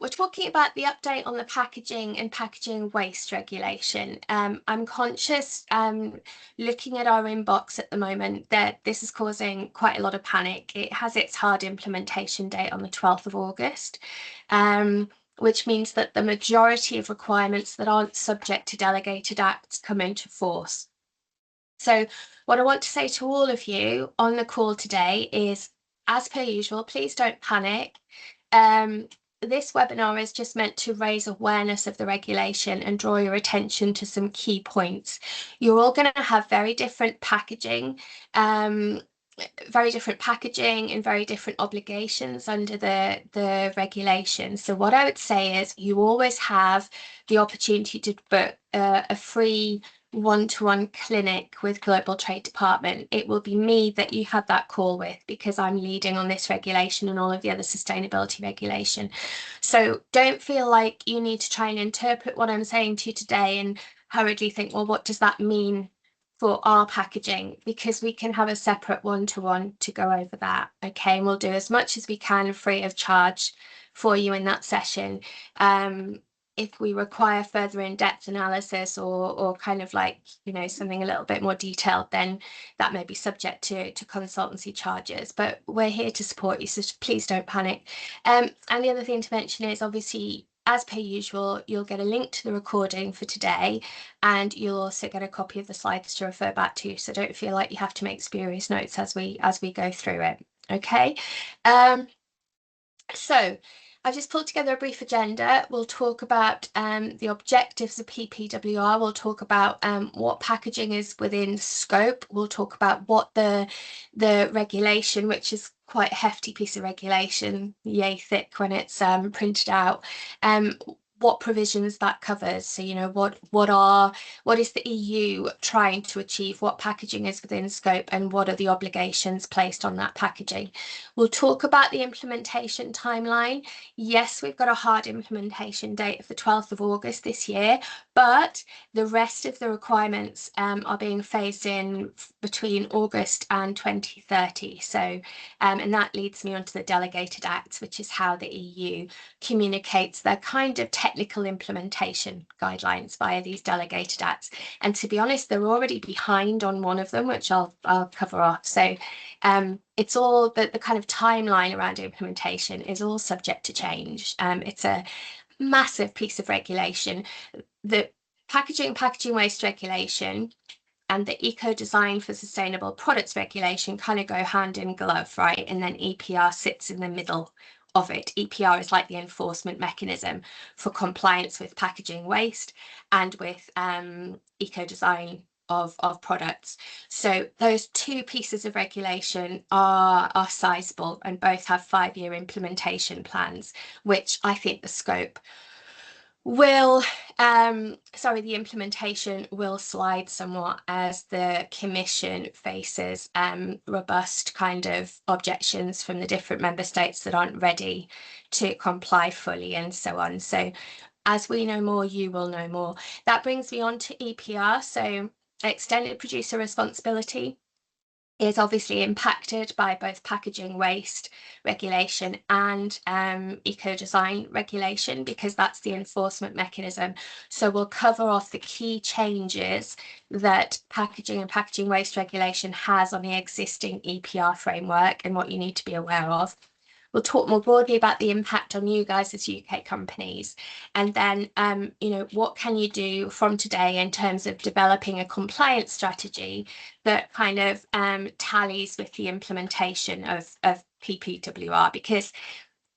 we're talking about the update on the packaging and packaging waste regulation. I'm conscious, looking at our inbox at the moment, that this is causing quite a lot of panic. It has its hard implementation date on the 12th of August, which means that the majority of requirements that aren't subject to delegated acts come into force. So what I want to say to all of you on the call today is, as per usual, please don't panic. This webinar is just meant to raise awareness of the regulation and draw your attention to some key points. You're all going to have very different packaging, and very different obligations under the regulation. So what I would say is you always have the opportunity to book a free one-to-one clinic with Global Trade Department. It will be me that you have that call with, because I'm leading on this regulation and all of the other sustainability regulation. So don't feel like you need to try and interpret what I'm saying to you today and hurriedly think, well, what does that mean for our packaging? Because we can have a separate one-to-one to go over that. Okay, and we'll do as much as we can free of charge for you in that session. If we require further in-depth analysis or kind of like, you know, something a little bit more detailed, then that may be subject to consultancy charges. But we're here to support you, so please don't panic. And the other thing to mention is, obviously, as per usual, you'll get a link to the recording for today, and you'll also get a copy of the slides to refer back to. So don't feel like you have to make spurious notes as we go through it. Okay. So I've just pulled together a brief agenda. We'll talk about the objectives of PPWR. We'll talk about what packaging is within scope. We'll talk about what the regulation, which is quite a hefty piece of regulation, yay thick when it's printed out, what provisions that covers. So, you know, what is the EU trying to achieve, what packaging is within scope, and what are the obligations placed on that packaging. We'll talk about the implementation timeline. Yes, we've got a hard implementation date of the 12th of August this year, but the rest of the requirements are being phased in between August and 2030. So, and that leads me on to the delegated acts, which is how the EU communicates their kind of technical implementation guidelines via these delegated acts. And to be honest, they're already behind on one of them, which I'll cover off. So it's all the kind of timeline around implementation is all subject to change. It's a massive piece of regulation. The packaging waste regulation and the eco design for sustainable products regulation kind of go hand in glove, right? And then EPR sits in the middle of it. EPR is like the enforcement mechanism for compliance with packaging waste and with eco design of products. So those two pieces of regulation are sizable and both have 5-year implementation plans, which I think the scope will the implementation will slide somewhat as the Commission faces robust kind of objections from the different member states that aren't ready to comply fully and so on. So as we know more, you will know more. That brings me on to EPR. So extended producer responsibility is obviously impacted by both packaging waste regulation and eco design regulation, because that's the enforcement mechanism. So we'll cover off the key changes that packaging and packaging waste regulation has on the existing EPR framework and what you need to be aware of. We'll talk more broadly about the impact on you guys as UK companies, and then you know, what can you do from today in terms of developing a compliance strategy that kind of tallies with the implementation of PPWR, because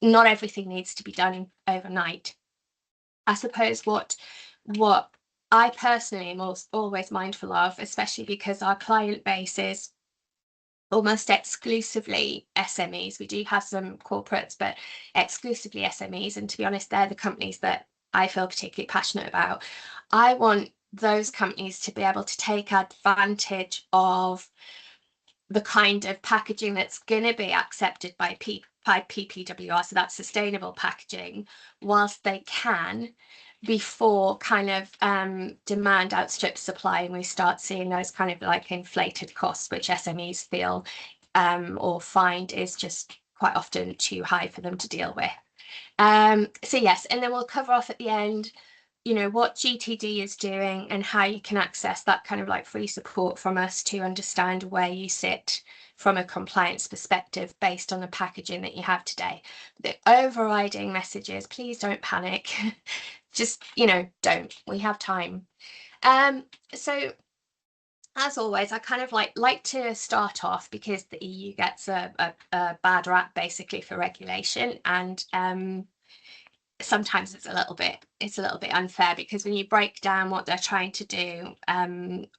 not everything needs to be done overnight. I suppose what I personally am always mindful of, especially because our client base is almost exclusively SMEs. We do have some corporates, but exclusively SMEs. And to be honest, they're the companies that I feel particularly passionate about. I want those companies to be able to take advantage of the kind of packaging that's going to be accepted by PPWR, so that's sustainable packaging, whilst they can, before kind of demand outstrips supply and we start seeing those kind of like inflated costs, which SMEs feel or find is just quite often too high for them to deal with. So yes, and then we'll cover off at the end, you know, what GTD is doing and how you can access that kind of like free support from us to understand where you sit from a compliance perspective based on the packaging that you have today. The overriding message is please don't panic. Just, you know, don't. We have time. So as always, I kind of like to start off because the EU gets a bad rap basically for regulation, and sometimes it's a little bit unfair because when you break down what they're trying to do,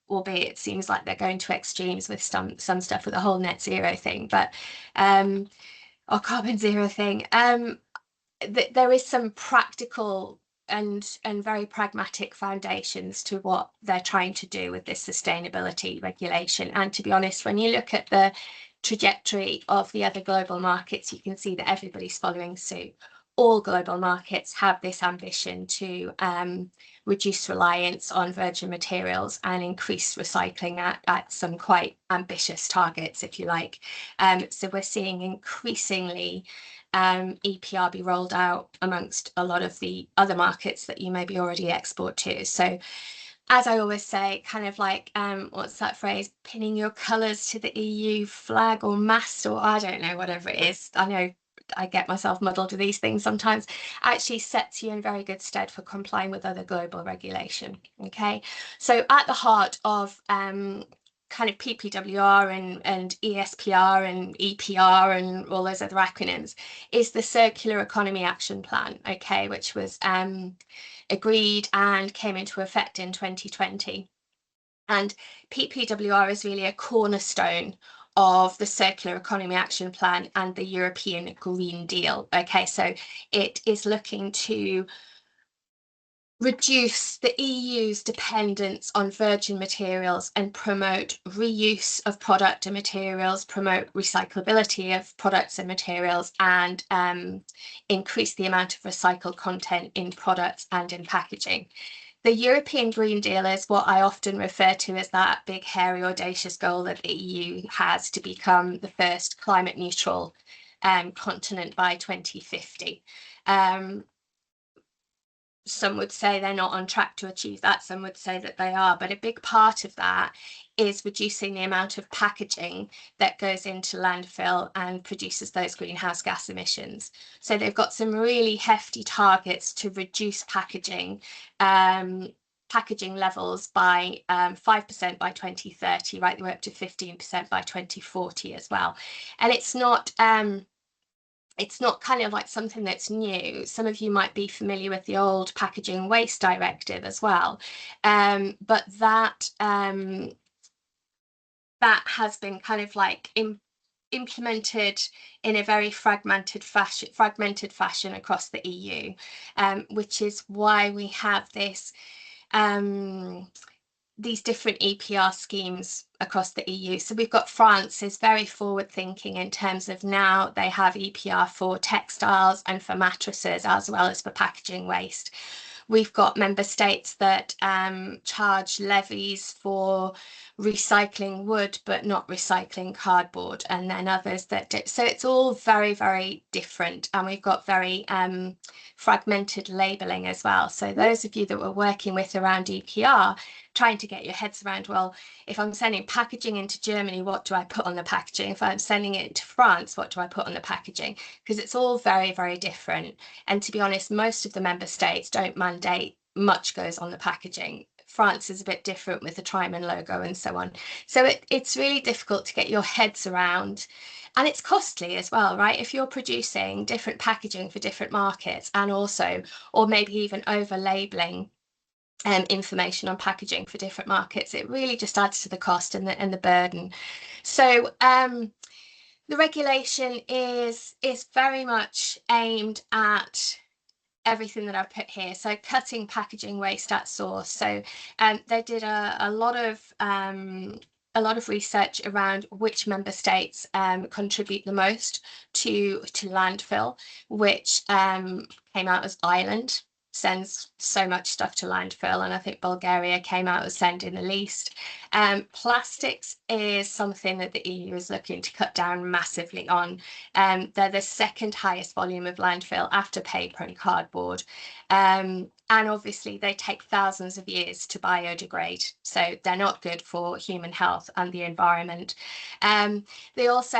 albeit it seems like they're going to extremes with some stuff with the whole net zero thing, but or carbon zero thing, there is some practical and very pragmatic foundations to what they're trying to do with this sustainability regulation. And to be honest, when you look at the trajectory of the other global markets, you can see that everybody's following suit. All global markets have this ambition to reduce reliance on virgin materials and increase recycling at some quite ambitious targets, if you like. So we're seeing increasingly EPR be rolled out amongst a lot of the other markets that you maybe already export to. So as I always say, kind of like, what's that phrase? Pinning your colours to the EU flag or mast, or I don't know, whatever it is. I know I get myself muddled with these things sometimes. Actually sets you in very good stead for complying with other global regulation. Okay, so at the heart of kind of PPWR and ESPR and EPR and all those other acronyms is the Circular Economy Action Plan, okay, which was agreed and came into effect in 2020. And PPWR is really a cornerstone of the Circular Economy Action Plan and the European Green Deal. Okay, so it is looking to reduce the EU's dependence on virgin materials and promote reuse of product and materials, promote recyclability of products and materials, and increase the amount of recycled content in products and in packaging. The European Green Deal is what I often refer to as that big, hairy, audacious goal that the EU has to become the first climate neutral continent by 2050. Some would say they're not on track to achieve that. Some would say that they are. But a big part of that is reducing the amount of packaging that goes into landfill and produces those greenhouse gas emissions. So they've got some really hefty targets to reduce packaging levels by 5% by 2030, right the way up to 15% by 2040 as well. And it's not kind of like something that's new. Some of you might be familiar with the old Packaging Waste Directive as well, but that has been kind of like implemented in a very fragmented fashion across the EU, which is why we have these different EPR schemes across the EU. So we've got France is very forward thinking in terms of now they have EPR for textiles and for mattresses as well as for packaging waste. We've got member states that charge levies for recycling wood but not recycling cardboard, and then others that do. So it's all very, very different, and we've got very fragmented labelling as well. So those of you that were working with around EPR, trying to get your heads around, well, if I'm sending packaging into Germany, what do I put on the packaging? If I'm sending it to France, what do I put on the packaging? Because it's all very, very different. And to be honest, most of the member states don't mandate much goes on the packaging. France is a bit different with the Tryman logo and so on. So it's really difficult to get your heads around. And it's costly as well, right? If you're producing different packaging for different markets and also, or maybe even over labeling information on packaging for different markets, it really just adds to the cost and the burden. So the regulation is very much aimed at everything that I've put here. So cutting packaging waste at source. So they did a lot of research around which member states contribute the most to landfill, which came out as Ireland. sends so much stuff to landfill, and I think Bulgaria came out as sending the least. Plastics is something that the EU is looking to cut down massively on. They're the second highest volume of landfill after paper and cardboard. And obviously they take thousands of years to biodegrade, so they're not good for human health and the environment. They also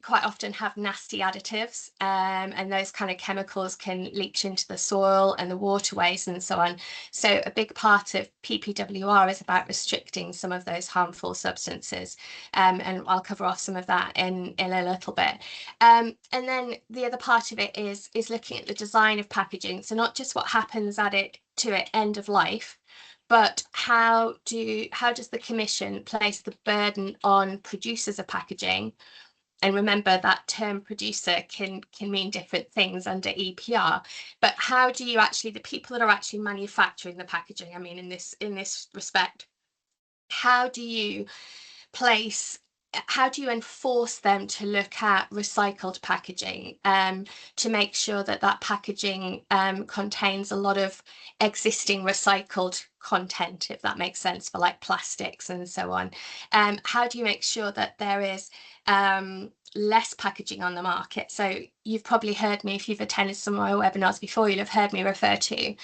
quite often have nasty additives, and those kind of chemicals can leach into the soil and the waterways and so on. So a big part of PPWR is about restricting some of those harmful substances, and I'll cover off some of that in a little bit. And then the other part of it is looking at the design of packaging, so not just what happens to it end of life, but how does the Commission place the burden on producers of packaging? And remember that term producer can mean different things under EPR, but how do you actually, the people that are actually manufacturing the packaging, I mean, in this respect, how do you enforce them to look at recycled packaging, to make sure that packaging contains a lot of existing recycled content, if that makes sense, for like plastics and so on? How do you make sure that there is less packaging on the market? So you've probably heard me, if you've attended some of my webinars before, you'll have heard me refer to,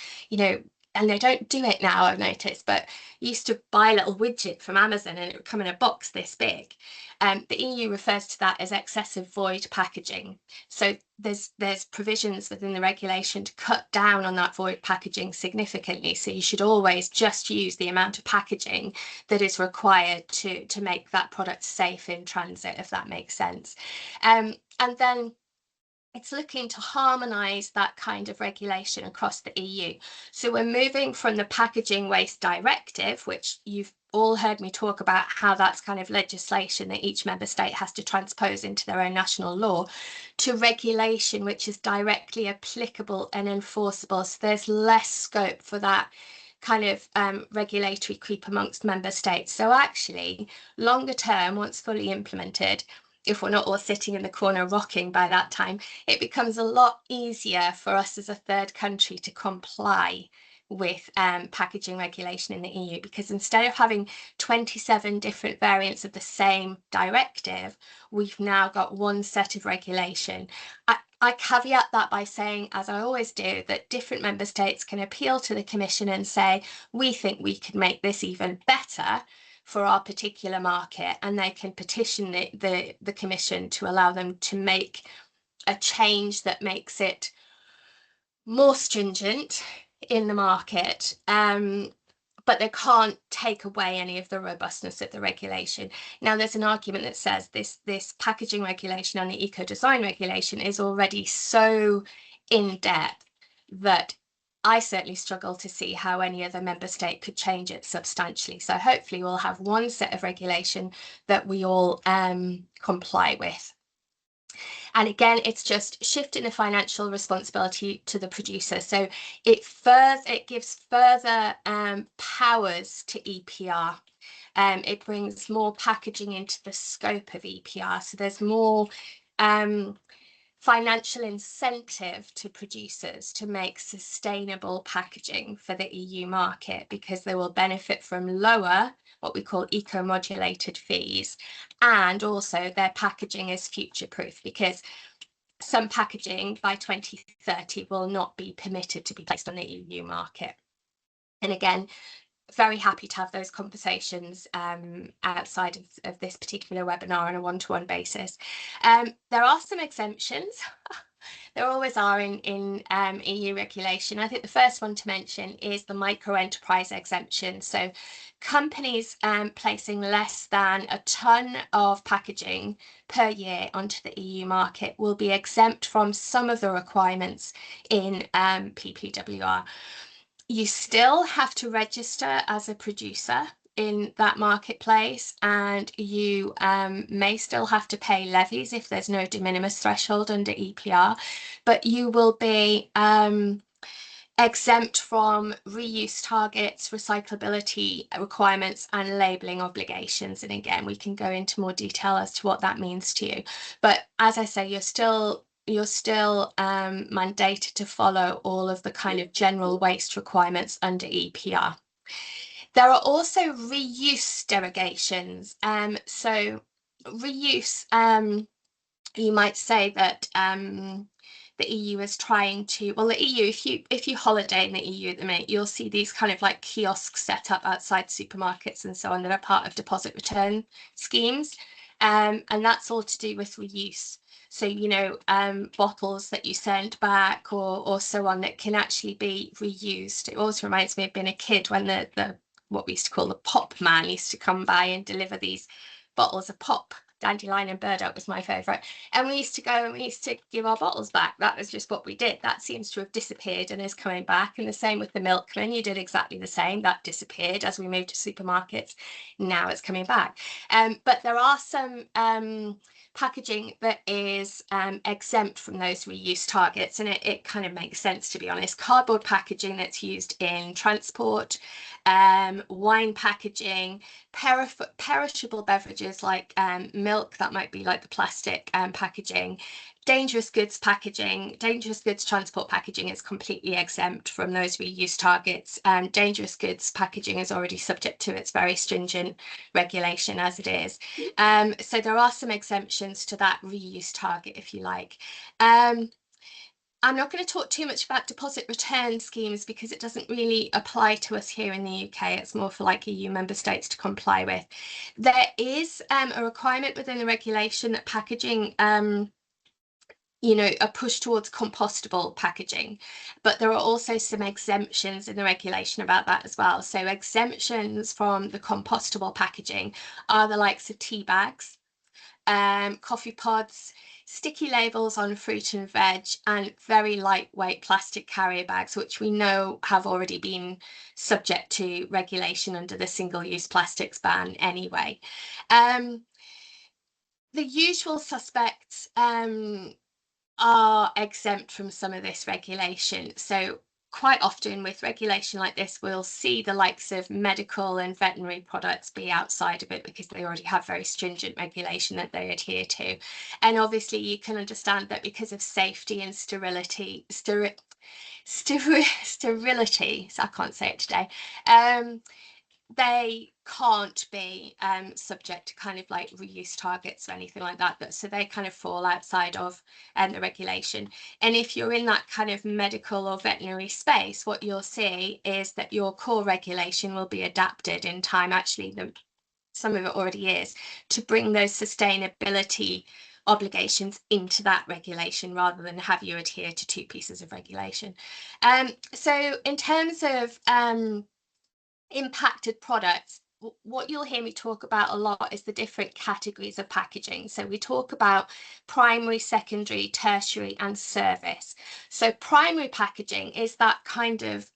and they don't do it now, I've noticed, but you used to buy a little widget from Amazon and it would come in a box this big. The EU refers to that as excessive void packaging. So there's provisions within the regulation to cut down on that void packaging significantly. So you should always just use the amount of packaging that is required to make that product safe in transit, if that makes sense. And then it's looking to harmonise that kind of regulation across the EU. So we're moving from the Packaging Waste Directive, which you've all heard me talk about how that's kind of legislation that each member state has to transpose into their own national law, to regulation which is directly applicable and enforceable. So there's less scope for that kind of regulatory creep amongst member states. So actually, longer term, once fully implemented, if we're not all sitting in the corner rocking by that time, it becomes a lot easier for us as a third country to comply with packaging regulation in the EU, because instead of having 27 different variants of the same directive, we've now got one set of regulation. I caveat that by saying, as I always do, that different member states can appeal to the Commission and say, we think we could make this even better for our particular market, and they can petition the Commission to allow them to make a change that makes it more stringent in the market, but they can't take away any of the robustness of the regulation. Now, there's an argument that says this packaging regulation and the eco-design regulation is already so in-depth that I certainly struggle to see how any other member state could change it substantially. So hopefully we'll have one set of regulation that we all comply with. And again, it's just shifting the financial responsibility to the producer. So it gives further powers to EPR. It brings more packaging into the scope of EPR. So there's more financial incentive to producers to make sustainable packaging for the EU market, because they will benefit from lower, what we call eco-modulated fees, and also their packaging is future-proof, because some packaging by 2030 will not be permitted to be placed on the EU market. And again, very happy to have those conversations outside of this particular webinar on a one-to-one basis. There are some exemptions. There always are in EU regulation. I think the first one to mention is the micro-enterprise exemption. So companies placing less than a tonne of packaging per year onto the EU market will be exempt from some of the requirements in PPWR. You still have to register as a producer in that marketplace, and you may still have to pay levies if there's no de minimis threshold under EPR, but you will be exempt from reuse targets, recyclability requirements, and labelling obligations. And again, we can go into more detail as to what that means to you. But as I say, you're still you're still mandated to follow all of the kind of general waste requirements under EPR. There are also reuse derogations. So reuse, you might say that the EU is trying to, well, the EU, if you holiday in the EU at the minute, you'll see these kind of like kiosks set up outside supermarkets and so on that are part of deposit return schemes. And that's all to do with reuse. So, you know, bottles that you send back or so on that can actually be reused. It always reminds me of being a kid when the what we used to call the pop man used to come by and deliver these bottles of pop. Dandelion and burdock was my favourite. And we used to go and we used to give our bottles back. That was just what we did. That seems to have disappeared and is coming back. And the same with the milkman. You did exactly the same. That disappeared as we moved to supermarkets. Now it's coming back. But there are some packaging that is exempt from those reuse targets, and it kind of makes sense, to be honest. Cardboard packaging that's used in transport, wine packaging, perishable beverages like milk, that might be like the plastic packaging. Dangerous goods packaging, dangerous goods transport packaging is completely exempt from those reuse targets. Dangerous goods packaging is already subject to its very stringent regulation as it is. So there are some exemptions to that reuse target, if you like. I'm not going to talk too much about deposit return schemes because it doesn't really apply to us here in the UK. It's more for like EU member states to comply with. There is a requirement within the regulation that packaging, you know, a push towards compostable packaging, but there are also some exemptions in the regulation about that as well. So exemptions from the compostable packaging are the likes of tea bags, coffee pods, sticky labels on fruit and veg, and very lightweight plastic carrier bags, which we know have already been subject to regulation under the single-use plastics ban anyway. The usual suspects are exempt from some of this regulation. So quite often with regulation like this, we'll see the likes of medical and veterinary products be outside of it because they already have very stringent regulation that they adhere to. And obviously you can understand that because of safety and sterility, so I can't say it today, they can't be subject to kind of like reuse targets or anything like that. So they kind of fall outside of the regulation. And if you're in that kind of medical or veterinary space, what you'll see is that your core regulation will be adapted in time. Actually, some of it already is, to bring those sustainability obligations into that regulation rather than have you adhere to two pieces of regulation. So in terms of impacted products, what you'll hear me talk about a lot is the different categories of packaging. So we talk about primary, secondary, tertiary, and service. So primary packaging is that kind of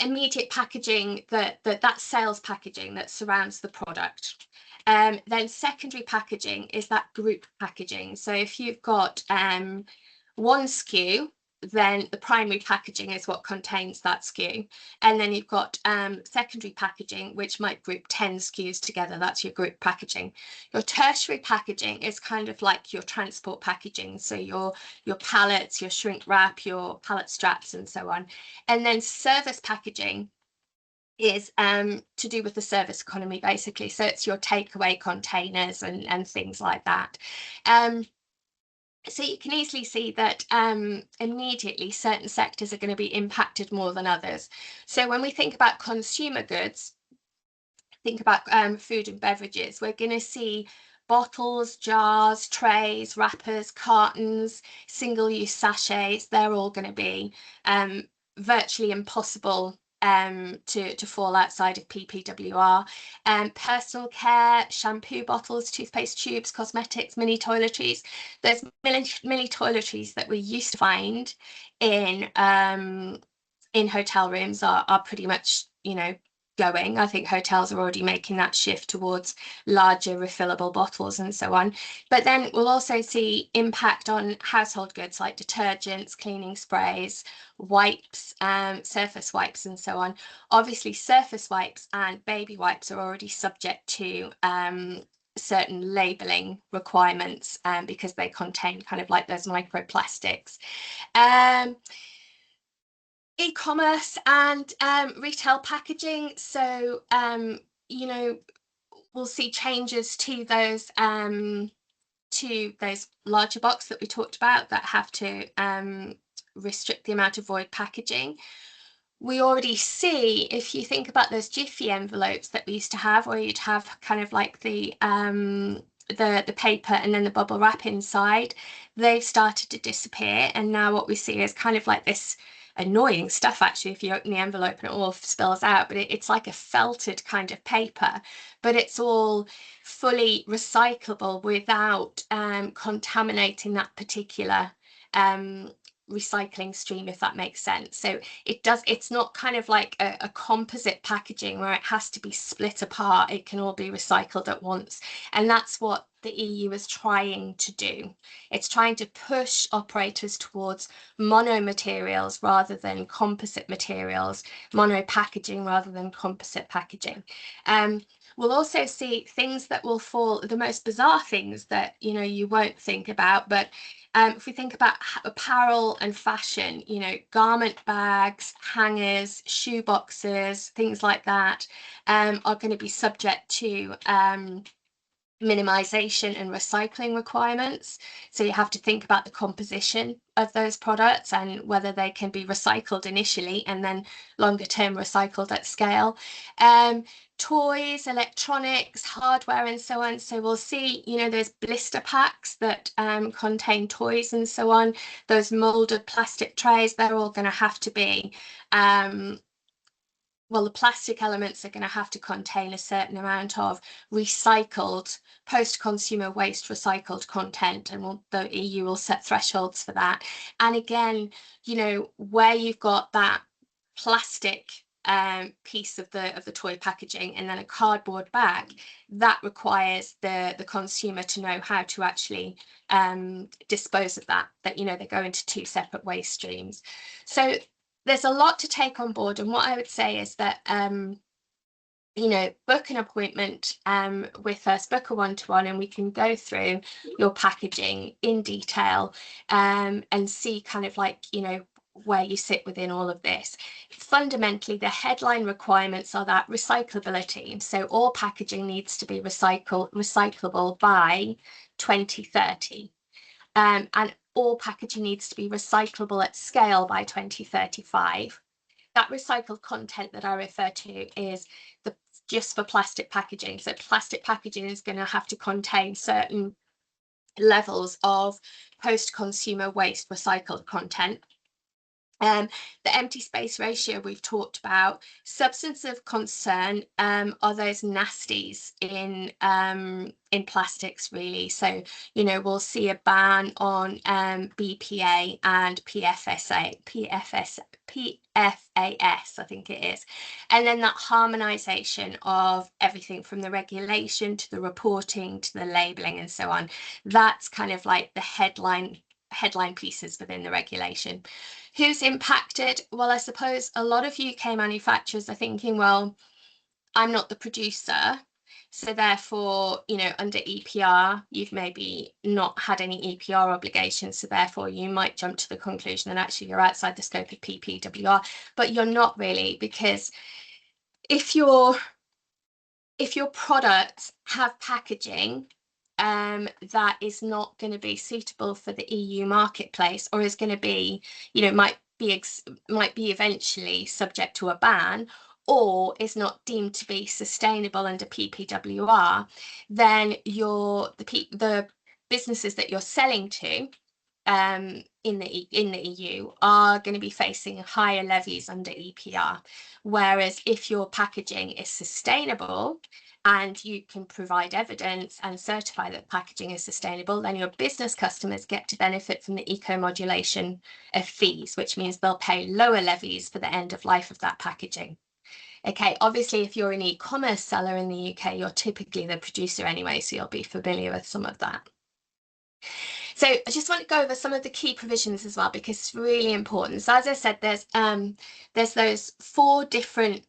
immediate packaging, that sales packaging that surrounds the product. Then secondary packaging is that group packaging. So if you've got one SKU, then the primary packaging is what contains that SKU. And then you've got secondary packaging, which might group 10 SKUs together. That's your group packaging. Your tertiary packaging is kind of like your transport packaging. So your pallets, your shrink wrap, your pallet straps, and so on. And then service packaging is to do with the service economy, basically. So it's your takeaway containers and things like that. So you can easily see that immediately certain sectors are going to be impacted more than others. So when we think about consumer goods, think about food and beverages, we're going to see bottles, jars, trays, wrappers, cartons, single-use sachets. They're all going to be virtually impossible to fall outside of PPWR. Personal care, shampoo bottles, toothpaste tubes, cosmetics, mini toiletries. Those mini toiletries that we used to find in hotel rooms are pretty much, you know, going. I think hotels are already making that shift towards larger refillable bottles and so on. But then we'll also see impact on household goods like detergents, cleaning sprays, wipes, surface wipes, and so on. Obviously, surface wipes and baby wipes are already subject to certain labeling requirements because they contain kind of like those microplastics. E-commerce and retail packaging. So, you know, we'll see changes to those larger box that we talked about that have to restrict the amount of void packaging. We already see, if you think about those Jiffy envelopes that we used to have, where you'd have kind of like the paper and then the bubble wrap inside, they've started to disappear. And now what we see is kind of like this annoying stuff, actually, if you open the envelope and it all spills out, but it's like a felted kind of paper, but it's all fully recyclable without contaminating that particular recycling stream, if that makes sense. So it's not kind of like a composite packaging where it has to be split apart. It can all be recycled at once. And that's what the EU is trying to do. It's trying to push operators towards mono materials rather than composite materials, mono packaging rather than composite packaging. We'll also see things that will fall, the most bizarre things that, you know, you won't think about, but if we think about apparel and fashion, you know, garment bags, hangers, shoe boxes, things like that are going to be subject to minimization and recycling requirements. So you have to think about the composition of those products and whether they can be recycled initially and then longer term recycled at scale. Toys, electronics, hardware, and so on. So we'll see, you know, those blister packs that contain toys and so on, those molded plastic trays, they're all going to have to be well, the plastic elements are going to have to contain a certain amount of recycled, post-consumer waste recycled content, and the EU will set thresholds for that. And again, you know, where you've got that plastic piece of the toy packaging and then a cardboard bag, that requires the consumer to know how to actually dispose of that, you know, they go into two separate waste streams. So there's a lot to take on board, and what I would say is that you know, book an appointment with us, book a one-to-one, and we can go through your packaging in detail and see kind of like, you know, where you sit within all of this. Fundamentally, the headline requirements are that recyclability. So all packaging needs to be recyclable by 2030. And all packaging needs to be recyclable at scale by 2035. That recycled content that I refer to is just for plastic packaging. So plastic packaging is going to have to contain certain levels of post-consumer waste recycled content. The empty space ratio we've talked about. Substance of concern are those nasties in plastics, really. So, you know, we'll see a ban on BPA and PFAS, I think it is. And then that harmonization of everything from the regulation to the reporting to the labeling and so on. That's kind of like the headline pieces within the regulation. Who's impacted? Well, I suppose a lot of UK manufacturers are thinking, well, I'm not the producer, so therefore, you know, under EPR, you've maybe not had any EPR obligations, so therefore you might jump to the conclusion that actually you're outside the scope of PPWR, but you're not really, because if your products have packaging that is not going to be suitable for the EU marketplace, or is going to be, you know, might be eventually subject to a ban, or is not deemed to be sustainable under PPWR, then the businesses that you're selling to in the EU are going to be facing higher levies under EPR. Whereas if your packaging is sustainable and you can provide evidence and certify that packaging is sustainable, then your business customers get to benefit from the eco-modulation of fees, which means they'll pay lower levies for the end of life of that packaging. Okay, obviously, if you're an e-commerce seller in the UK, you're typically the producer anyway, so you'll be familiar with some of that. So I just want to go over some of the key provisions as well, because it's really important. So as I said, there's those 4 different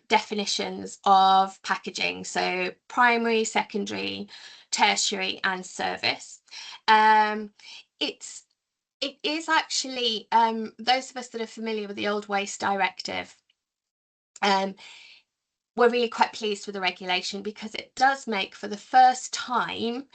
definitions of packaging, so primary, secondary, tertiary, and service. It is actually, those of us that are familiar with the old waste directive, we're really quite pleased with the regulation because it does make, for the first time,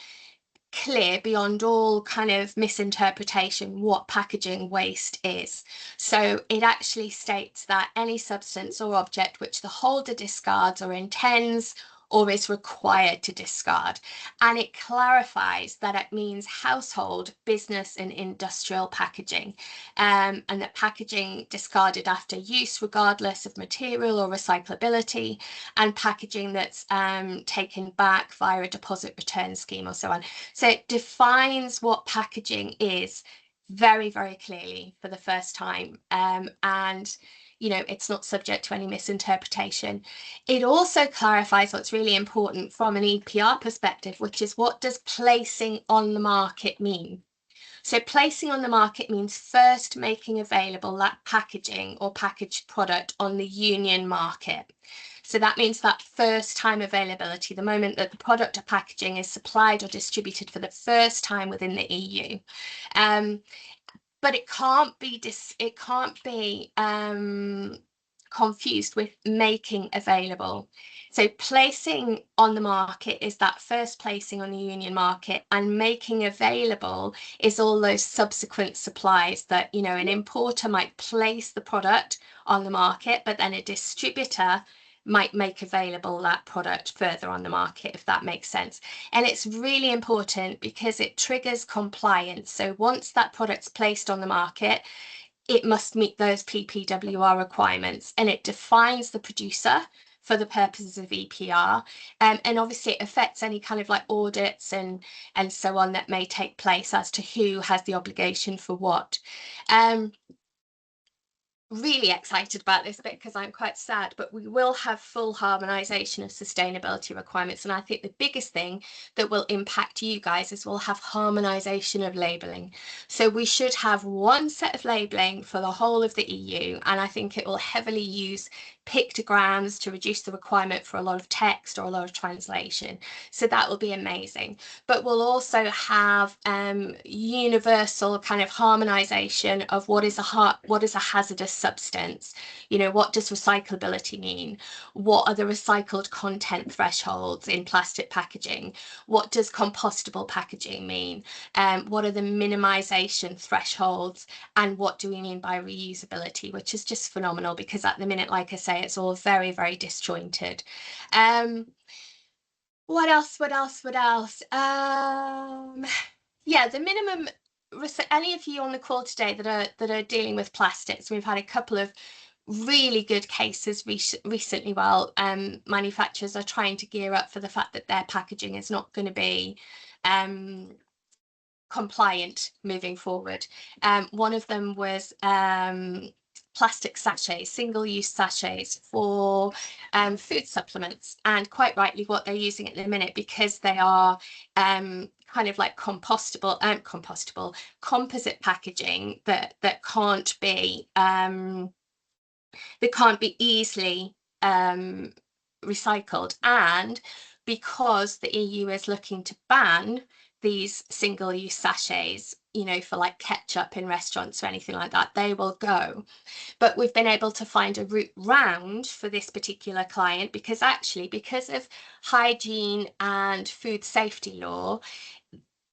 clear beyond all kind of misinterpretation what packaging waste is. So it actually states that any substance or object which the holder discards or intends or is required to discard. And it clarifies that it means household, business and industrial packaging, and that packaging discarded after use regardless of material or recyclability, and packaging that's taken back via a deposit return scheme or so on. So it defines what packaging is very, very clearly for the first time. And it's not subject to any misinterpretation. It also clarifies what's really important from an EPR perspective, which is, what does placing on the market mean? So placing on the market means first making available that packaging or packaged product on the union market. So that means that first time availability, the moment that the product or packaging is supplied or distributed for the first time within the EU. But it can't be confused with making available. So placing on the market is that first placing on the union market, and making available is all those subsequent supplies that, an importer might place the product on the market, but then a distributor might make available that product further on the market, if that makes sense. And it's really important because it triggers compliance. So once that product's placed on the market, it must meet those PPWR requirements, and it defines the producer for the purposes of EPR. And obviously it affects any kind of like audits and so on that may take place as to who has the obligation for what. Really excited about this bit because I'm quite sad, but we will have full harmonization of sustainability requirements. And I think the biggest thing that will impact you guys is we'll have harmonization of labeling. So we should have one set of labeling for the whole of the EU. And I think it will heavily use pictograms to reduce the requirement for a lot of text or a lot of translation. So that will be amazing. But we'll also have universal kind of harmonization of what is a hazardous substance. What does recyclability mean? What are the recycled content thresholds in plastic packaging? What does compostable packaging mean? What are the minimization thresholds? And what do we mean by reusability, which is just phenomenal because at the minute, like I say, it's all very, very disjointed. What else? Yeah, the minimum. Any of you on the call today that are dealing with plastics, we've had a couple of really good cases recently while manufacturers are trying to gear up for the fact that their packaging is not going to be compliant moving forward. One of them was plastic sachets, single-use sachets for food supplements, and quite rightly what they're using at the minute, because they are kind of like composite packaging that can't be easily recycled. And because the EU is looking to ban these single-use sachets, for like ketchup in restaurants or anything like that, they will go. But we've been able to find a route round for this particular client because of hygiene and food safety law,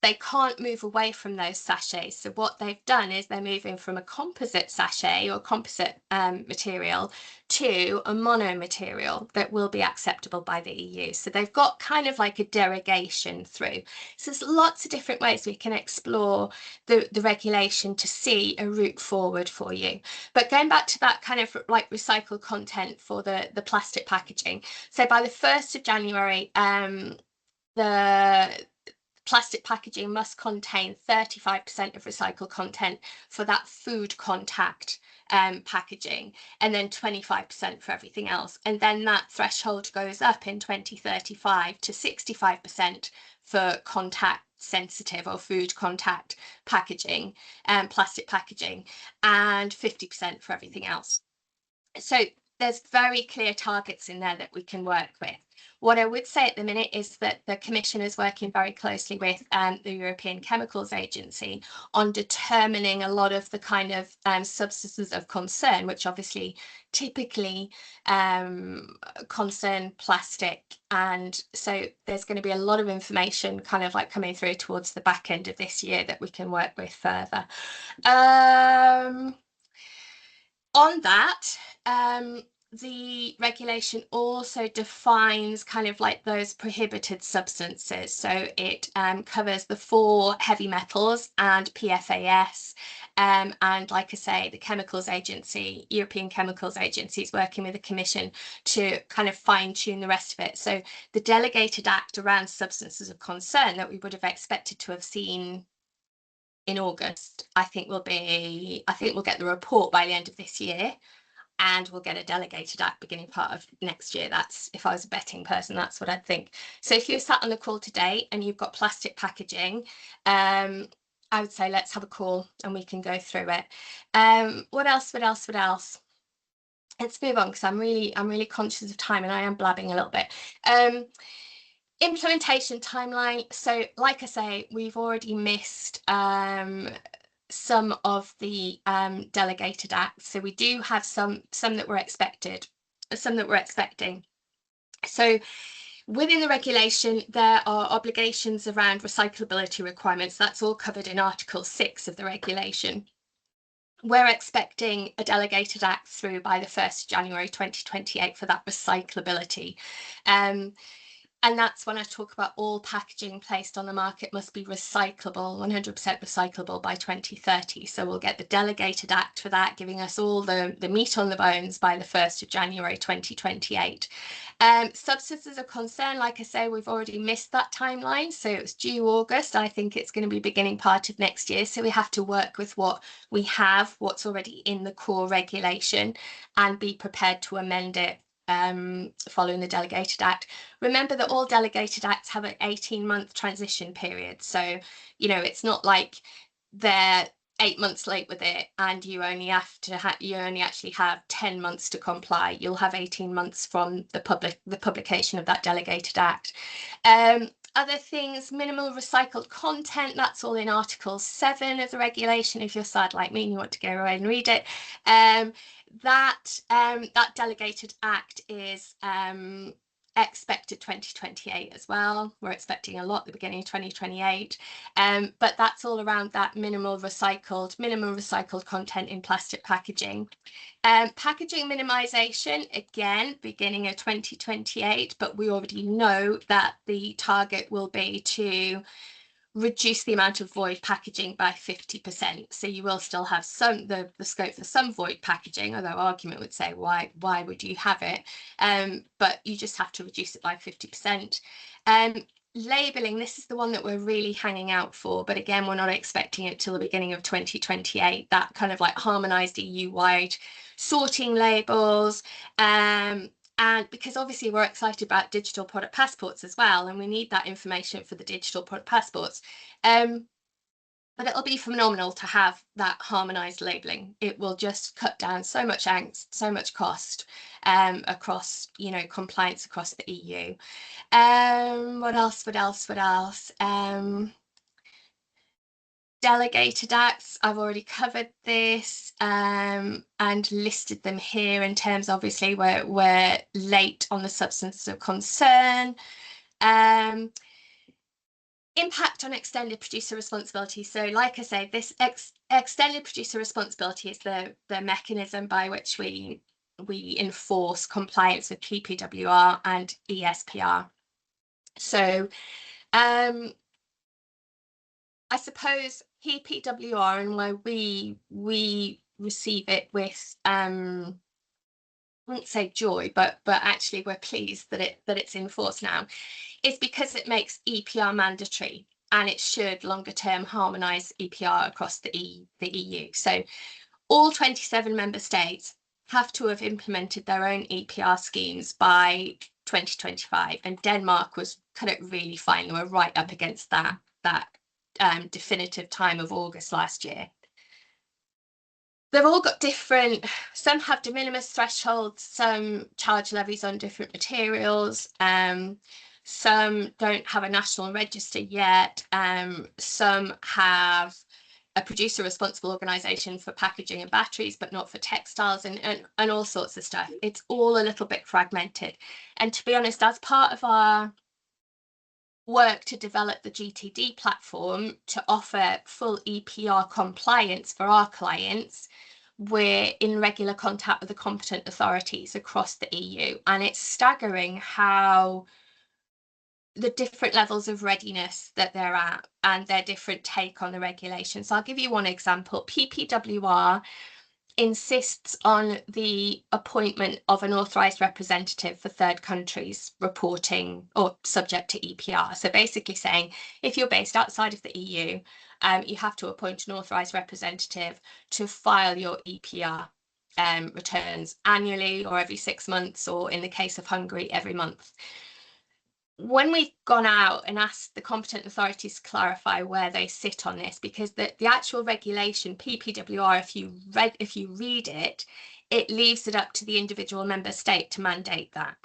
they can't move away from those sachets. So what they've done is they're moving from a composite sachet or composite material to a mono material that will be acceptable by the EU. So they've got kind of like a derogation through. So there's lots of different ways we can explore the regulation to see a route forward for you. But going back to that kind of like recycled content for the plastic packaging. So by the 1st of January, the plastic packaging must contain 35% of recycled content for that food contact packaging, and then 25% for everything else. And then that threshold goes up in 2035 to 65% for contact sensitive or food contact packaging, plastic packaging, and 50% for everything else. So there's very clear targets in there that we can work with. What I would say at the minute is that the Commission is working very closely with the European Chemicals Agency on determining a lot of the kind of substances of concern, which obviously typically concern plastic. And so there's going to be a lot of information kind of like coming through towards the back end of this year that we can work with further. On that, the regulation also defines kind of like those prohibited substances. So it covers the 4 heavy metals and PFAS. And like I say, the Chemicals Agency, European Chemicals Agency, is working with the Commission to kind of fine tune the rest of it. So the delegated act around substances of concern that we would have expected to have seen in August, I think we'll get the report by the end of this year, and we'll get a delegated act beginning part of next year. That's, if I was a betting person, that's what I'd think. So if you're sat on the call today and you've got plastic packaging, I would say let's have a call and we can go through it. What else? Let's move on, because I'm really conscious of time and I am blabbing a little bit. Implementation timeline. So like I say, we've already missed some of the delegated acts. So we do have some that we're expecting. So within the regulation, there are obligations around recyclability requirements. That's all covered in Article 6 of the regulation. We're expecting a delegated act through by the 1st of January 2028 for that recyclability. And that's when I talk about all packaging placed on the market must be recyclable, 100% recyclable by 2030. So we'll get the delegated act for that, giving us all the meat on the bones by the 1st of January 2028. Substances of concern, like I say, we've already missed that timeline. So it's due August. I think it's going to be beginning part of next year. So we have to work with what we have, what's already in the core regulation, and be prepared to amend it following the delegated act. Remember that all delegated acts have an 18-month transition period. So, it's not like they're 8 months late with it and you only actually have 10 months to comply. You'll have 18 months from the publication of that delegated act. Other things, minimal recycled content, that's all in Article 7 of the regulation. If you're sad like me and you want to go away and read it, that delegated act is expected 2028 as well. We're expecting a lot at the beginning of 2028, but that's all around that minimal recycled content in plastic packaging. Packaging minimization, again, beginning of 2028, but we already know that the target will be to reduce the amount of void packaging by 50%. So you will still have the scope for some void packaging, although argument would say, why would you have it? But you just have to reduce it by 50%. Labelling, this is the one that we're really hanging out for, but again, we're not expecting it till the beginning of 2028, that kind of like harmonized EU-wide sorting labels. And because obviously we're excited about digital product passports as well, and we need that information for the digital product passports. But it'll be phenomenal to have that harmonized labeling. It will just cut down so much angst, so much cost across, compliance across the EU. What else? Delegated acts, I've already covered this and listed them here in terms, obviously, we're late on the substances of concern. Impact on extended producer responsibility. So like I say, this extended producer responsibility is the mechanism by which we enforce compliance with PPWR and ESPR. So I suppose PPWR, and why we receive it with I wouldn't say joy, but actually we're pleased that it's enforced now, is because it makes EPR mandatory, and it should longer term harmonise EPR across the EU. So all 27 member states have to have implemented their own EPR schemes by 2025, and Denmark cut it really fine. They were right up against that definitive time of August last year. they've all got different, some have de minimis thresholds, some charge levies on different materials, some don't have a national register yet, some have a producer responsible organisation for packaging and batteries, but not for textiles, and all sorts of stuff. It's all a little bit fragmented. And to be honest, as part of our work to develop the GTD platform to offer full EPR compliance for our clients, we're in regular contact with the competent authorities across the EU, and it's staggering how the different levels of readiness that they're at and their different take on the regulation. So I'll give you one example. PPWR insists on the appointment of an authorised representative for third countries reporting or subject to EPR. So basically saying, if you're based outside of the EU, you have to appoint an authorised representative to file your EPR returns annually or every 6 months, or in the case of Hungary, every month. When we've gone out and asked the competent authorities to clarify where they sit on this, because the actual regulation, PPWR, if you read it, it leaves it up to the individual member state to mandate that.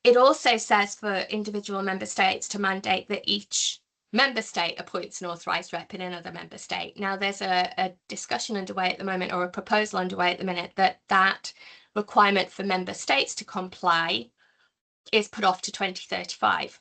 It also says for individual member states to mandate that each member state appoints an authorised rep in another member state. Now, there's a discussion underway at the moment, or a proposal underway at the minute, that requirement for member states to comply is put off to 2035.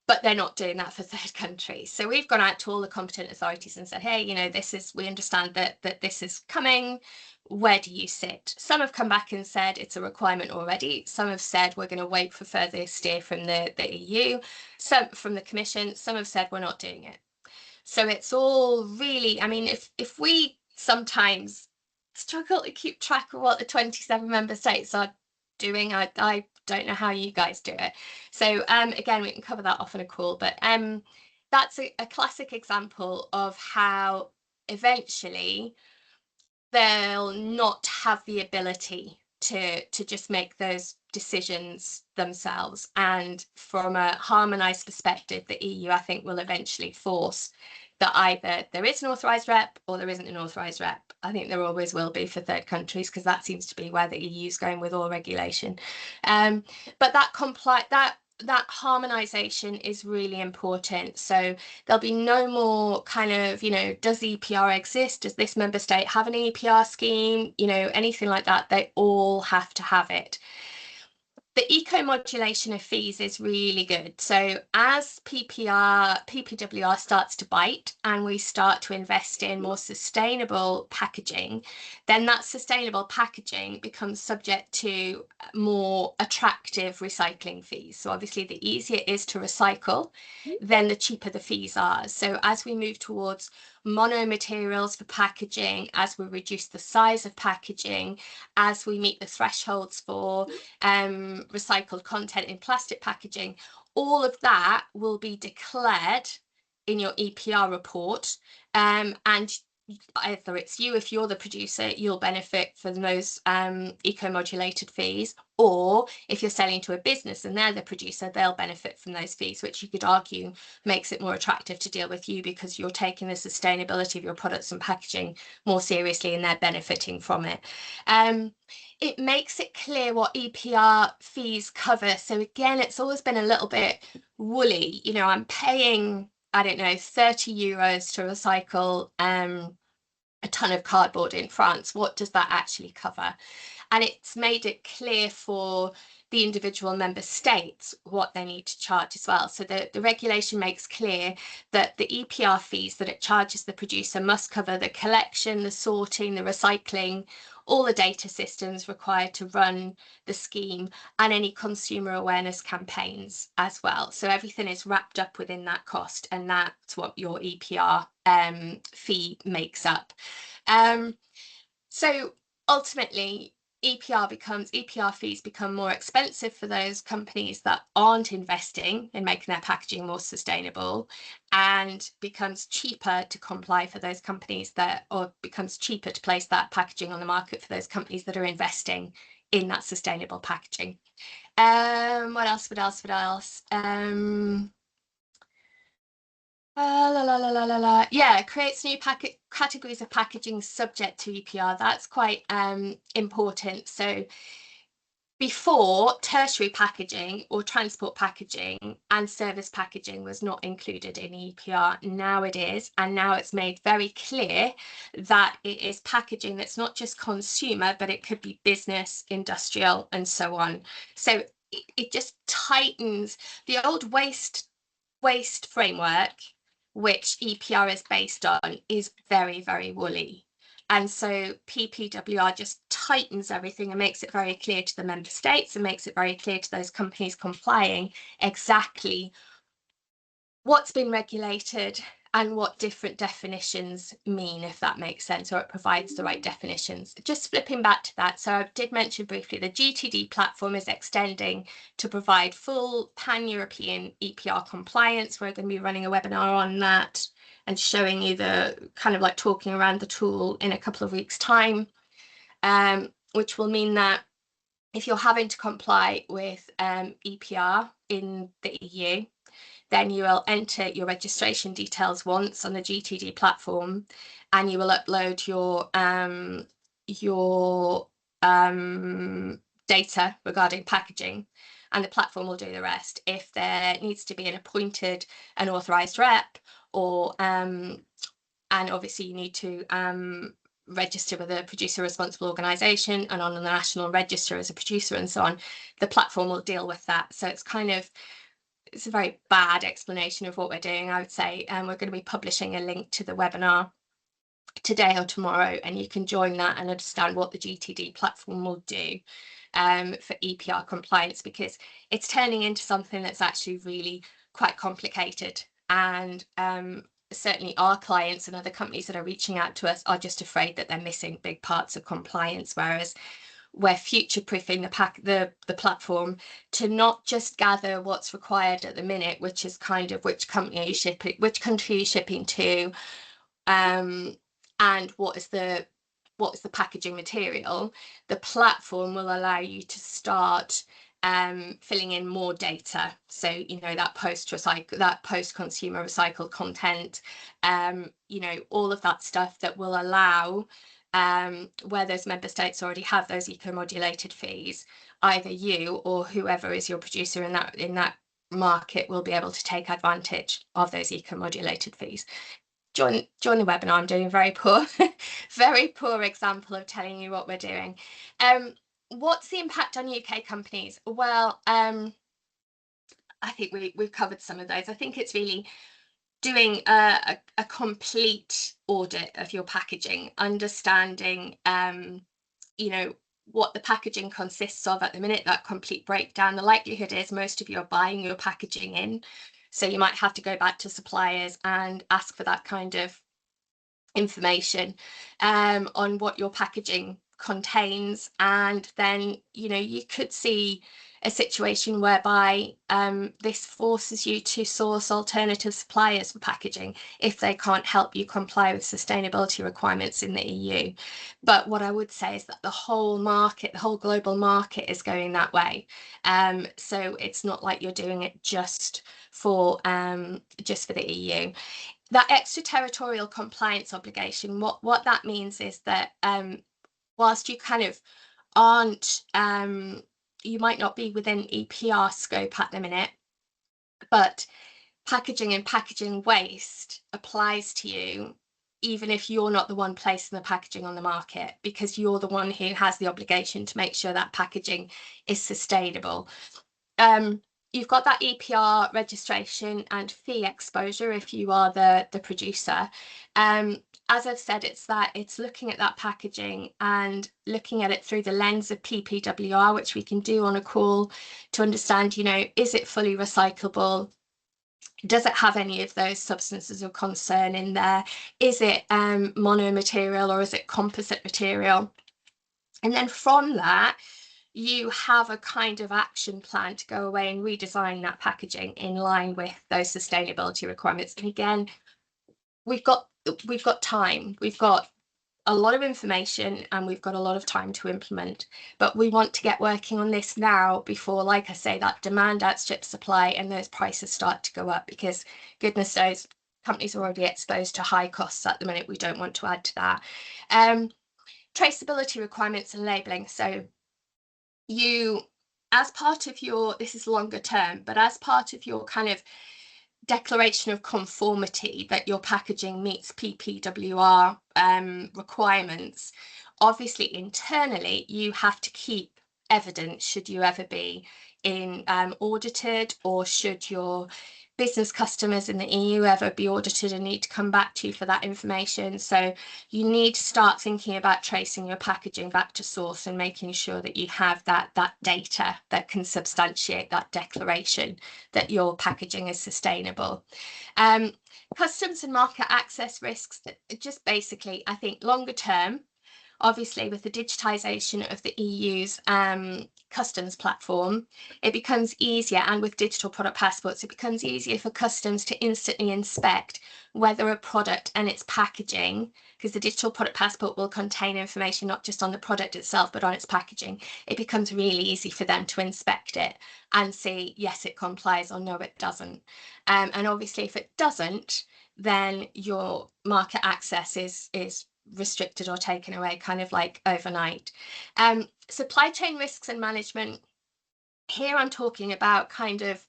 But they're not doing that for third countries. So we've gone out to all the competent authorities and said, hey, you know, we understand that this is coming. Where do you sit? Some have come back and said it's a requirement already. Some have said we're going to wait for further steer from the EU, some from the Commission. Some have said we're not doing it. So it's all really, I mean, if we sometimes struggle to keep track of what the 27 member states are doing, I don't know how you guys do it. So again, we can cover that off in a call, but that's a classic example of how eventually they'll not have the ability to just make those decisions themselves. And from a harmonised perspective, the EU, I think, will eventually force that either there is an authorised rep or there isn't an authorised rep. I think there always will be for third countries, because that seems to be where the EU is going with all regulation. But that harmonisation is really important. So there'll be no more kind of, you know, does EPR exist? Does this member state have an EPR scheme? You know, anything like that, they all have to have it. The eco-modulation of fees is really good. So as PPWR starts to bite and we start to invest in more sustainable packaging, then that sustainable packaging becomes subject to more attractive recycling fees. So obviously the easier it is to recycle, then the cheaper the fees are. So as we move towards mono materials for packaging, as we reduce the size of packaging, as we meet the thresholds for recycled content in plastic packaging, all of that will be declared in your EPR report, and either it's you, if you're the producer, you'll benefit from those eco-modulated fees, or if you're selling to a business and they're the producer, they'll benefit from those fees, which you could argue makes it more attractive to deal with you, because you're taking the sustainability of your products and packaging more seriously and they're benefiting from it. It makes it clear what EPR fees cover. So again, it's always been a little bit woolly. You know, I'm paying, I don't know, 30 euros to recycle a ton of cardboard in France. What does that actually cover? And it's made it clear for the individual member states what they need to charge as well. So the regulation makes clear that the EPR fees that it charges the producer must cover the collection, the sorting, the recycling, all the data systems required to run the scheme, and any consumer awareness campaigns as well. So everything is wrapped up within that cost, and that's what your EPR fee makes up. So ultimately, EPR fees become more expensive for those companies that aren't investing in making their packaging more sustainable, and becomes cheaper to comply for those companies or becomes cheaper to place that packaging on the market for those companies that are investing in that sustainable packaging. What else? Yeah, creates new packet categories of packaging subject to EPR. That's quite important. So before, tertiary packaging or transport packaging and service packaging was not included in EPR. Now it is, and now it's made very clear that it is packaging that's not just consumer, but it could be business, industrial, and so on. So it just tightens the old waste framework, which EPR is based on, is very, very woolly. And so PPWR just tightens everything and makes it very clear to the member states and makes it very clear to those companies complying exactly what's been regulated and what different definitions mean, if that makes sense, or it provides the right definitions. Just flipping back to that, so I did mention briefly the GTD platform is extending to provide full pan-European EPR compliance. We're going to be running a webinar on that and showing you the kind of like talking around the tool in a couple of weeks' time, which will mean that if you're having to comply with EPR in the EU, then you will enter your registration details once on the GTD platform, and you will upload your data regarding packaging, and the platform will do the rest. If there needs to be an authorized rep, or and obviously you need to register with a producer responsible organisation and on the national register as a producer and so on, the platform will deal with that. So it's a very bad explanation of what we're doing, I would say. And we're going to be publishing a link to the webinar today or tomorrow, and you can join that and understand what the GTD platform will do for EPR compliance, because it's turning into something that's actually really quite complicated. And certainly our clients and other companies that are reaching out to us are just afraid that they're missing big parts of compliance, whereas we're future-proofing the platform to not just gather what's required at the minute, which is kind of which company are you shipping, which country are you shipping to, and what is the packaging material. The platform will allow you to start filling in more data. So, you know, that post-consumer recycled content, you know, all of that stuff that will allow where those member states already have those eco-modulated fees, either you or whoever is your producer in that market will be able to take advantage of those eco-modulated fees. Join the webinar. I'm doing a very poor very poor example of telling you what we're doing. What's the impact on UK companies? Well, I think we've covered some of those. I think it's really doing a complete audit of your packaging, understanding you know, what the packaging consists of at the minute, that complete breakdown. The likelihood is most of you are buying your packaging in, so you might have to go back to suppliers and ask for that kind of information on what your packaging contains. And then, you know, you could see a situation whereby this forces you to source alternative suppliers for packaging if they can't help you comply with sustainability requirements in the EU. But what I would say is that the whole global market is going that way. So it's not like you're doing it just for the EU. That extraterritorial compliance obligation, what that means is that whilst you kind of aren't, you might not be within EPR scope at the minute, but packaging and packaging waste applies to you even if you're not the one placing the packaging on the market, because you're the one who has the obligation to make sure that packaging is sustainable. You've got that EPR registration and fee exposure if you are the producer. As I've said, it's looking at that packaging and looking at it through the lens of PPWR, which we can do on a call to understand, you know, is it fully recyclable? Does it have any of those substances of concern in there? Is it mono material or is it composite material? And then from that, you have a kind of action plan to go away and redesign that packaging in line with those sustainability requirements. And again, we've got time, we've got a lot of information, and we've got a lot of time to implement, but we want to get working on this now before, like I say, that demand outstrips supply and those prices start to go up, because goodness knows companies are already exposed to high costs at the minute. We don't want to add to that. Traceability requirements and labelling. So you, as part of your, this is longer term, but as part of your kind of declaration of conformity that your packaging meets PPWR requirements, obviously internally you have to keep evidence should you ever be in audited, or should your business customers in the EU ever be audited and need to come back to you for that information. So you need to start thinking about tracing your packaging back to source and making sure that you have that data that can substantiate that declaration that your packaging is sustainable. Customs and market access risks, just basically, I think longer term, obviously with the digitisation of the EU's customs platform, it becomes easier, and with digital product passports, it becomes easier for customs to instantly inspect whether a product and its packaging, because the digital product passport will contain information not just on the product itself, but on its packaging. It becomes really easy for them to inspect it and see, yes, it complies, or no, it doesn't. And obviously, if it doesn't, then your market access is restricted or taken away kind of like overnight. Supply chain risks and management. Here I'm talking about kind of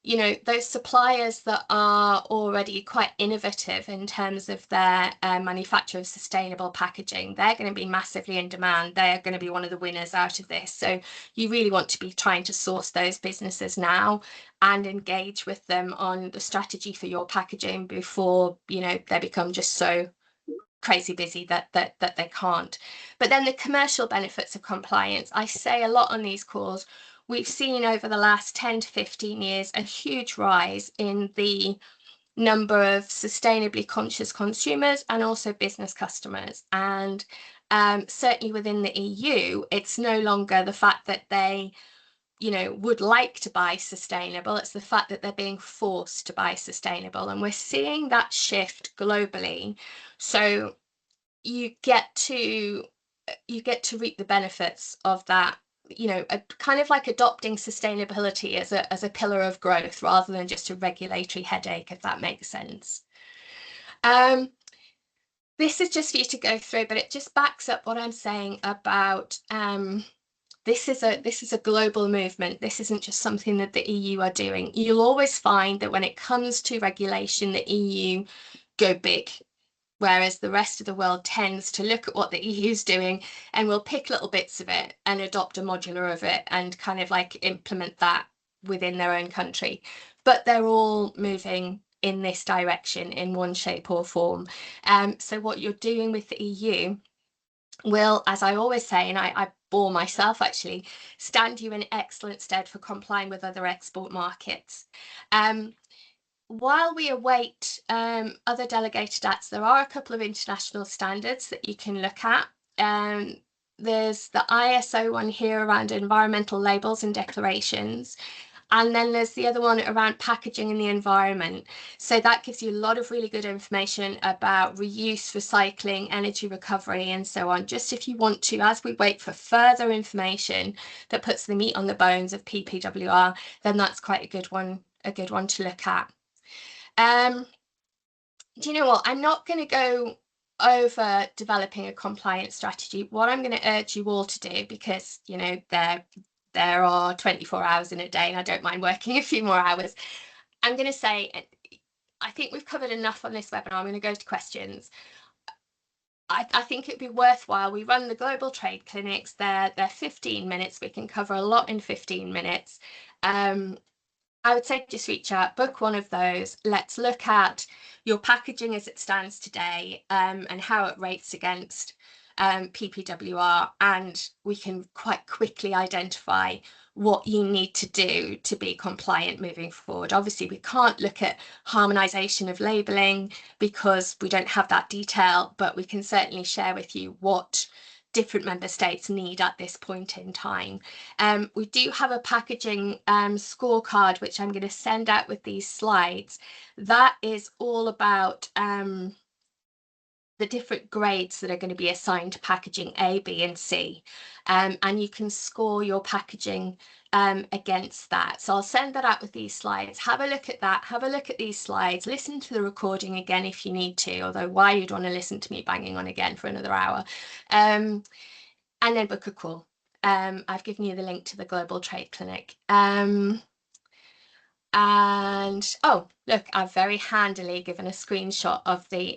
you know, those suppliers that are already quite innovative in terms of their manufacture of sustainable packaging. They're going to be massively in demand. They're going to be one of the winners out of this. So you really want to be trying to source those businesses now and engage with them on the strategy for your packaging before, you know, they become just so crazy busy that they can't. But then the commercial benefits of compliance, I say a lot on these calls. We've seen over the last 10 to 15 years a huge rise in the number of sustainably conscious consumers and also business customers. And certainly within the EU, it's no longer the fact that they, you know, would like to buy sustainable. It's the fact that they're being forced to buy sustainable. And we're seeing that shift globally. So you get to reap the benefits of that, you know, a kind of like adopting sustainability as a pillar of growth rather than just a regulatory headache, if that makes sense. This is just for you to go through, but it just backs up what I'm saying about this is a global movement. This isn't just something that the EU are doing. You'll always find that when it comes to regulation, the EU go big, whereas the rest of the world tends to look at what the EU is doing and will pick little bits of it and adopt a modular of it and kind of like implement that within their own country. But they're all moving in this direction in one shape or form. So what you're doing with the EU will, as I always say, and I bore myself actually, stand you in excellent stead for complying with other export markets. While we await other delegated acts, there are a couple of international standards that you can look at. There's the ISO one here around environmental labels and declarations. And then there's the other one around packaging in the environment. So that gives you a lot of really good information about reuse, recycling, energy recovery, and so on. Just if you want to, as we wait for further information that puts the meat on the bones of PPWR, then that's quite a good one to look at. Do you know what? I'm not going to go over developing a compliance strategy. What I'm going to urge you all to do, because, you know, there are 24 hours in a day and I don't mind working a few more hours. I'm going to say, I think we've covered enough on this webinar. I'm going to go to questions. I think it'd be worthwhile. We run the global trade clinics. They're 15 minutes. We can cover a lot in 15 minutes. I would say just reach out, book one of those. Let's look at your packaging as it stands today and how it rates against PPWR, and we can quite quickly identify what you need to do to be compliant moving forward. Obviously, we can't look at harmonization of labeling because we don't have that detail, but we can certainly share with you what different member states need at this point in time. We do have a packaging scorecard, which I'm going to send out with these slides. That is all about the the different grades that are going to be assigned to packaging A, B, and C. And you can score your packaging against that. So I'll send that out with these slides. Have a look at that. Have a look at these slides. Listen to the recording again if you need to, although why you'd want to listen to me banging on again for another hour. And then book a call. I've given you the link to the Global Trade Clinic. And oh, look, I've very handily given a screenshot of the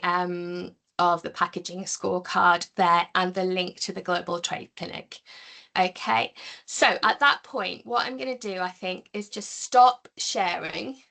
packaging scorecard there and the link to the Global Trade Clinic. Okay, so at that point, what I'm going to do, I think, is just stop sharing